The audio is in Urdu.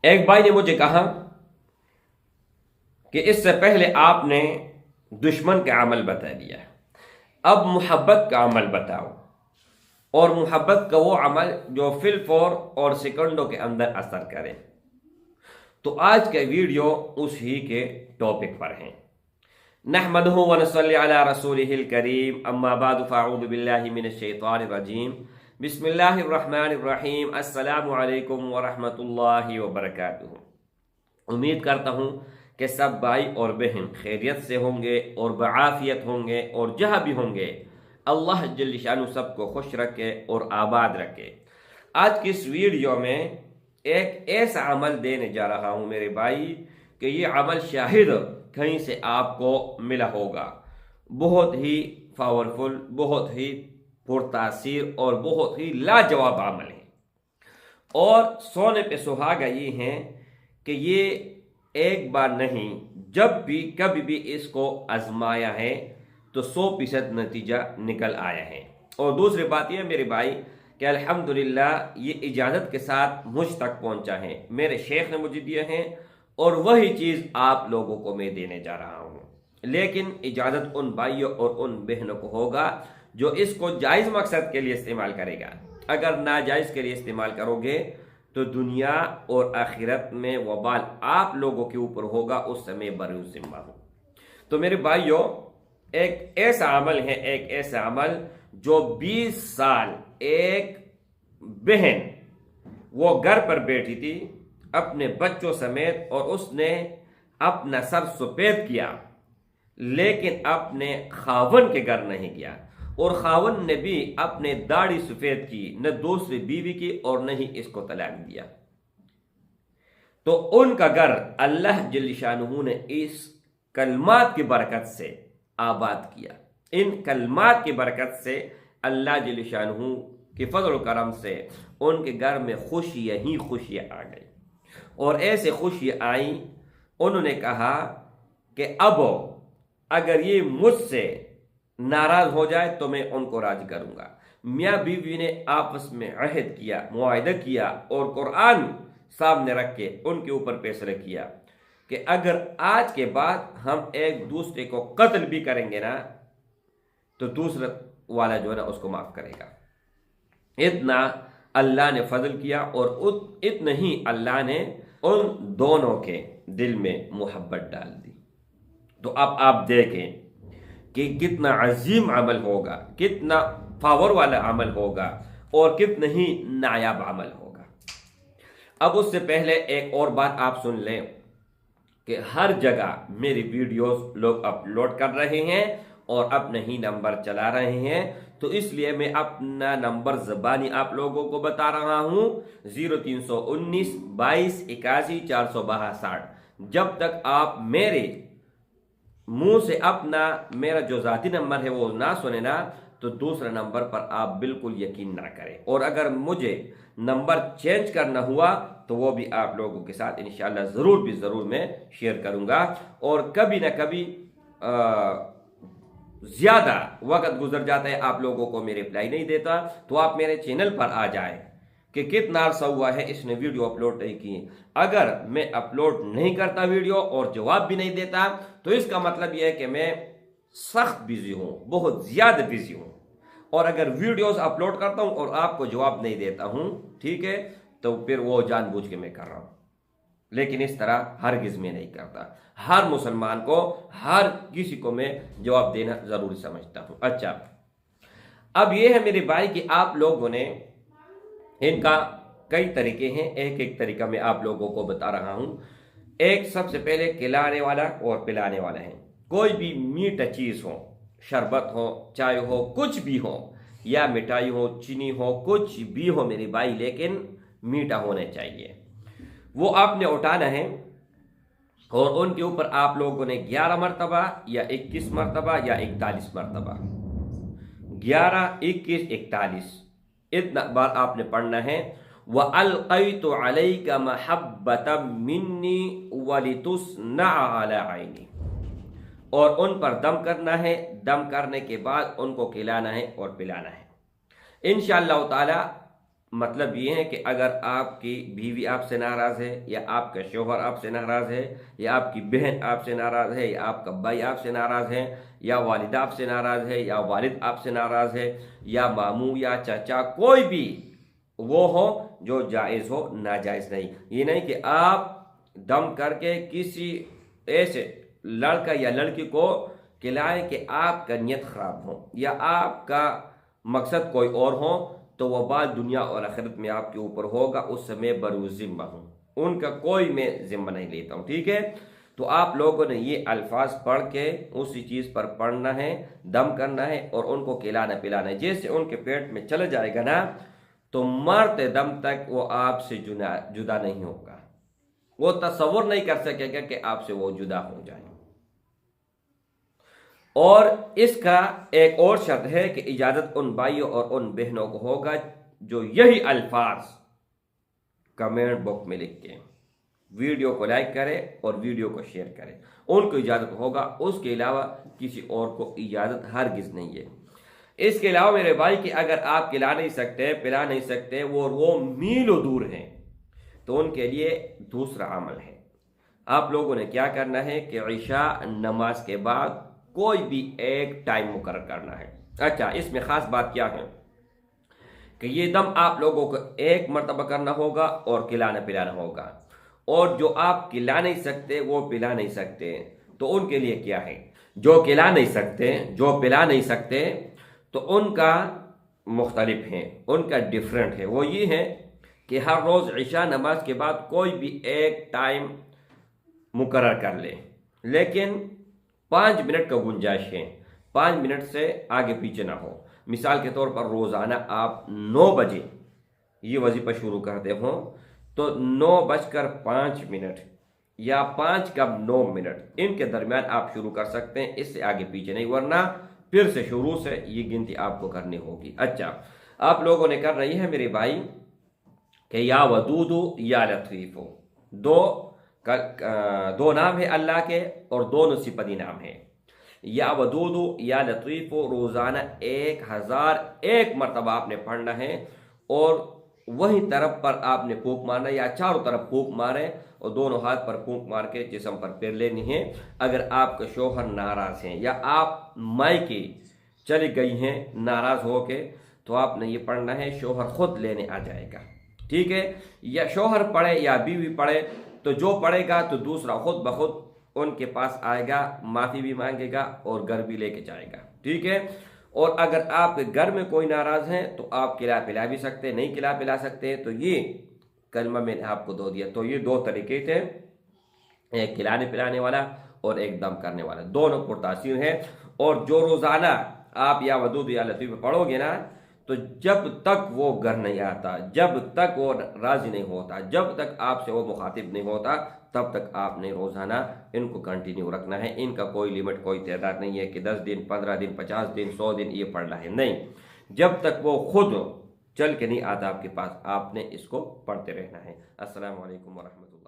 ایک بھائی نے مجھے کہا کہ اس سے پہلے آپ نے دشمن کا عمل بتا دیا، اب محبت کا عمل بتاؤ، اور محبت کا وہ عمل جو فی الفور اور سیکنڈوں کے اندر اثر کرے۔ تو آج کا ویڈیو اس ہی کے ٹاپک پر ہیں۔ نحمدہ ونصلی علی رسولہ الکریم، اما بعد فاعوذ باللہ من الشیطان الرجیم، بسم اللہ الرحمن الرحیم، السلام علیکم ورحمۃ اللہ وبرکاتہ۔ امید کرتا ہوں کہ سب بھائی اور بہن خیریت سے ہوں گے اور بعافیت ہوں گے، اور جہاں بھی ہوں گے اللہ جل شانہ سب کو خوش رکھے اور آباد رکھے۔ آج کی اس ویڈیو میں ایک ایسا عمل دینے جا رہا ہوں میرے بھائی کہ یہ عمل شاہد کہیں سے آپ کو ملا ہوگا۔ بہت ہی پاورفل، بہت ہی پرتاثیر اور بہت ہی لاجواب عمل ہے، اور سونے پہ سہاگا یہ ہیں کہ یہ ایک بار نہیں، جب بھی کبھی بھی اس کو آزمایا ہے تو 100% نتیجہ نکل آیا ہے۔ اور دوسری بات یہ میرے بھائی کہ الحمدللہ یہ اجازت کے ساتھ مجھ تک پہنچا ہے، میرے شیخ نے مجھے دیے ہیں، اور وہی چیز آپ لوگوں کو میں دینے جا رہا ہوں۔ لیکن اجازت ان بھائیوں اور ان بہنوں کو ہوگا جو اس کو جائز مقصد کے لیے استعمال کرے گا۔ اگر ناجائز کے لیے استعمال کرو گے تو دنیا اور آخرت میں وبال آپ لوگوں کے اوپر ہوگا، اس سے میں بری ذمہ ہوں۔ تو میرے بھائیوں، ایک ایسا عمل ہے، ایک ایسا عمل جو 20 سال ایک بہن وہ گھر پر بیٹھی تھی اپنے بچوں سمیت، اور اس نے اپنا سر سفید کیا لیکن اپنے خاون کے گھر نہیں گیا، اور خاون نے بھی اپنے داڑھی سفید کی، نہ دوسری بیوی کی اور نہ ہی اس کو طلاق دیا۔ تو ان کا گھر اللہ جل شانہ نے اس کلمات کی برکت سے آباد کیا۔ ان کلمات کی برکت سے اللہ جل شانہ کے فضل و کرم سے ان کے گھر میں خوشیاں ہی خوشیاں آ گئی، اور ایسے خوشیاں آئیں، انہوں نے کہا کہ اب اگر یہ مجھ سے ناراض ہو جائے تو میں ان کو راضی کروں گا۔ میاں بیوی نے آپس میں عہد کیا، معاہدہ کیا، اور قرآن سامنے رکھ کے ان کے اوپر فیصلہ کیا کہ اگر آج کے بعد ہم ایک دوسرے کو قتل بھی کریں گے نا تو دوسرا والا جو ہے نا اس کو معاف کرے گا۔ اتنا اللہ نے فضل کیا، اور اتنا ہی اللہ نے ان دونوں کے دل میں محبت ڈال دی۔ تو اب آپ دیکھیں کہ کتنا عظیم عمل ہوگا، کتنا پاور والا عمل ہوگا، اور کتنا ہی نایاب عمل ہوگا۔ اب اس سے پہلے ایک اور بات آپ سن لیں کہ ہر جگہ میری ویڈیوز لوگ اپلوڈ کر رہے ہیں اور اپنا ہی نمبر چلا رہے ہیں، تو اس لیے میں اپنا نمبر زبانی آپ لوگوں کو بتا رہا ہوں، 0319 22 81 462۔ جب تک آپ میرے منہ سے میرا جو ذاتی نمبر ہے وہ نہ سنے نا تو دوسرے نمبر پر آپ بالکل یقین نہ کریں، اور اگر مجھے نمبر چینج کرنا ہوا تو وہ بھی آپ لوگوں کے ساتھ انشاءاللہ ضرور میں شیئر کروں گا۔ اور کبھی نہ کبھی زیادہ وقت گزر جاتا ہے، آپ لوگوں کو میں رپلائی نہیں دیتا، تو آپ میرے چینل پر آ جائیں کہ کتنا عرصہ ہوا ہے اس نے ویڈیو اپلوڈ نہیں کی۔ اگر میں اپلوڈ نہیں کرتا ویڈیو اور جواب بھی نہیں دیتا تو اس کا مطلب یہ ہے کہ میں سخت بزی ہوں، بہت زیادہ بزی ہوں، اور اگر ویڈیوز اپلوڈ کرتا ہوں اور آپ کو جواب نہیں دیتا ہوں، ٹھیک ہے، تو پھر وہ جان بوجھ کے میں کر رہا ہوں، لیکن اس طرح ہرگز میں نہیں کرتا۔ ہر مسلمان کو، ہر کسی کو میں جواب دینا ضروری سمجھتا ہوں۔ اچھا، اب یہ ہے میرے بھائی کہ آپ لوگوں نے ان کا کئی طریقے ہیں، ایک ایک طریقہ میں آپ لوگوں کو بتا رہا ہوں۔ ایک سب سے پہلے کھلانے والا اور پلانے والا ہے۔ کوئی بھی میٹھا چیز ہو، شربت ہو، چائے ہو، کچھ بھی ہو، یا مٹھائی ہو، چینی ہو، کچھ بھی ہو میرے بھائی، لیکن میٹھا ہونا چاہیے، وہ آپ نے اٹھانا ہے، اور ان کے اوپر آپ لوگوں نے 11 مرتبہ یا 21 مرتبہ یا 41 مرتبہ، 11 21 41 اتنا بار آپ نے پڑھنا ہے۔ وَأَلْقَيْتُ عَلَيْكَ مَحَبَّةً مِّنِّي وَلِتُصْنَعَ عَلَىٰ عَيْنِي، اور ان پر دم کرنا ہے، دم کرنے کے بعد ان کو کھلانا ہے اور پلانا ہے۔ انشاءاللہ تعالی مطلب یہ ہے کہ اگر آپ کی بیوی آپ سے ناراض ہے، یا آپ کا شوہر آپ سے ناراض ہے، یا آپ کی بہن آپ سے ناراض ہے، یا آپ کا بھائی آپ سے ناراض ہے، یا والدہ آپ سے ناراض ہے، یا والد آپ سے ناراض ہے، یا ماموں یا چچا، کوئی بھی وہ ہو جو جائز ہو، ناجائز نہیں۔ یہ نہیں کہ آپ دم کر کے کسی ایسے لڑکا یا لڑکی کو کھلائیں کہ آپ کا نیت خراب ہو، یا آپ کا مقصد کوئی اور ہو، تو وہ بات دنیا اور آخرت میں آپ کے اوپر ہوگا، اس سے میں بروز ذمہ ہوں، ان کا کوئی میں ذمہ نہیں لیتا ہوں، ٹھیک ہے؟ تو آپ لوگوں نے یہ الفاظ پڑھ کے اسی چیز پر پڑھنا ہے، دم کرنا ہے، اور ان کو کھلانا پلانا ہے۔ جیسے ان کے پیٹ میں چلا جائے گا نا، تو مرتے دم تک وہ آپ سے جدا نہیں ہوگا، وہ تصور نہیں کر سکے گا کہ آپ سے وہ جدا ہو جائے۔ اور اس کا ایک اور شرط ہے کہ اجازت ان بھائیوں اور ان بہنوں کو ہوگا جو یہی الفاظ کمنٹ باکس میں لکھ کے ویڈیو کو لائک کرے اور ویڈیو کو شیئر کرے، ان کو اجازت ہوگا، اس کے علاوہ کسی اور کو اجازت ہرگز نہیں ہے۔ اس کے علاوہ میرے بھائی کہ اگر آپ کھلا نہیں سکتے، پلا نہیں سکتے، وہ میلوں دور ہیں، تو ان کے لیے دوسرا عمل ہے۔ آپ لوگوں نے کیا کرنا ہے کہ عشاء نماز کے بعد کوئی بھی ایک ٹائم مقرر کرنا ہے۔ اچھا، اس میں خاص بات کیا ہے کہ یہ دم آپ لوگوں کو ایک مرتبہ کرنا ہوگا اور کھلانا پلانا ہوگا، اور جو آپ کھلا نہیں سکتے وہ پلا نہیں سکتے، تو ان کے لیے کیا ہے؟ جو کھلا نہیں سکتے، جو پلا نہیں سکتے، تو ان کا مختلف ہے، ان کا ڈیفرنٹ ہے۔ وہ یہ ہے کہ ہر روز عشاء نماز کے بعد کوئی بھی ایک ٹائم مقرر کر لے، لیکن 5 منٹ کا گنجائش ہے، 5 منٹ سے آگے پیچھے نہ ہو۔ مثال کے طور پر روزانہ آپ 9 بجے یہ وظیفہ شروع کرتے ہوں، تو 9:05 یا 5:09 ان کے درمیان آپ شروع کر سکتے ہیں، اس سے آگے پیچھے نہیں، ورنہ پھر سے شروع سے یہ گنتی آپ کو کرنی ہوگی۔ اچھا، آپ لوگوں نے کر رہی ہے میرے بھائی کہ یا ودودو یا لطیفو، دو نام ہے اللہ کے اور دونوں صفتی نام ہے۔ یا ودودو یا لطیفو روزانہ 1001 مرتبہ آپ نے پڑھنا ہے، اور وہی طرف پر آپ نے پھونک مارنا، یا چاروں طرف پھونک مارے اور دونوں ہاتھ پر پھونک مار کے جسم پر پھیر لینی ہے۔ اگر آپ کا شوہر ناراض ہیں، یا آپ مائکے چلی گئی ہیں ناراض ہو کے، تو آپ نے یہ پڑھنا ہے، شوہر خود لینے آ جائے گا، ٹھیک ہے؟ یا شوہر پڑھے یا بیوی پڑھے، تو جو پڑھے گا تو دوسرا خود بخود ان کے پاس آئے گا، معافی بھی مانگے گا اور گھر بھی لے کے جائے گا، ٹھیک ہے؟ اور اگر آپ کے گھر میں کوئی ناراض ہے تو آپ کھلا پلا بھی سکتے، نہیں کھلا پلا سکتے، تو یہ کلمہ میں نے آپ کو دو دیا۔ تو یہ 2 طریقے تھے، ایک کھلانے پلانے والا اور ایک دم کرنے والا، دونوں پرتاثیر ہیں۔ اور جو روزانہ آپ یا ودود یا لطیف پڑھو گے نا، تو جب تک وہ گھر نہیں آتا، جب تک وہ راضی نہیں ہوتا، جب تک آپ سے وہ مخاطب نہیں ہوتا، تب تک آپ نے روزانہ ان کو کنٹینیو رکھنا ہے۔ ان کا کوئی لیمٹ، کوئی تعداد نہیں ہے کہ 10 دن، 15 دن، 50 دن، 100 دن یہ پڑھنا ہے، نہیں۔ جب تک وہ خود چل کے نہیں آتا آپ کے پاس، آپ نے اس کو پڑھتے رہنا ہے۔ السلام علیکم ورحمۃ اللہ۔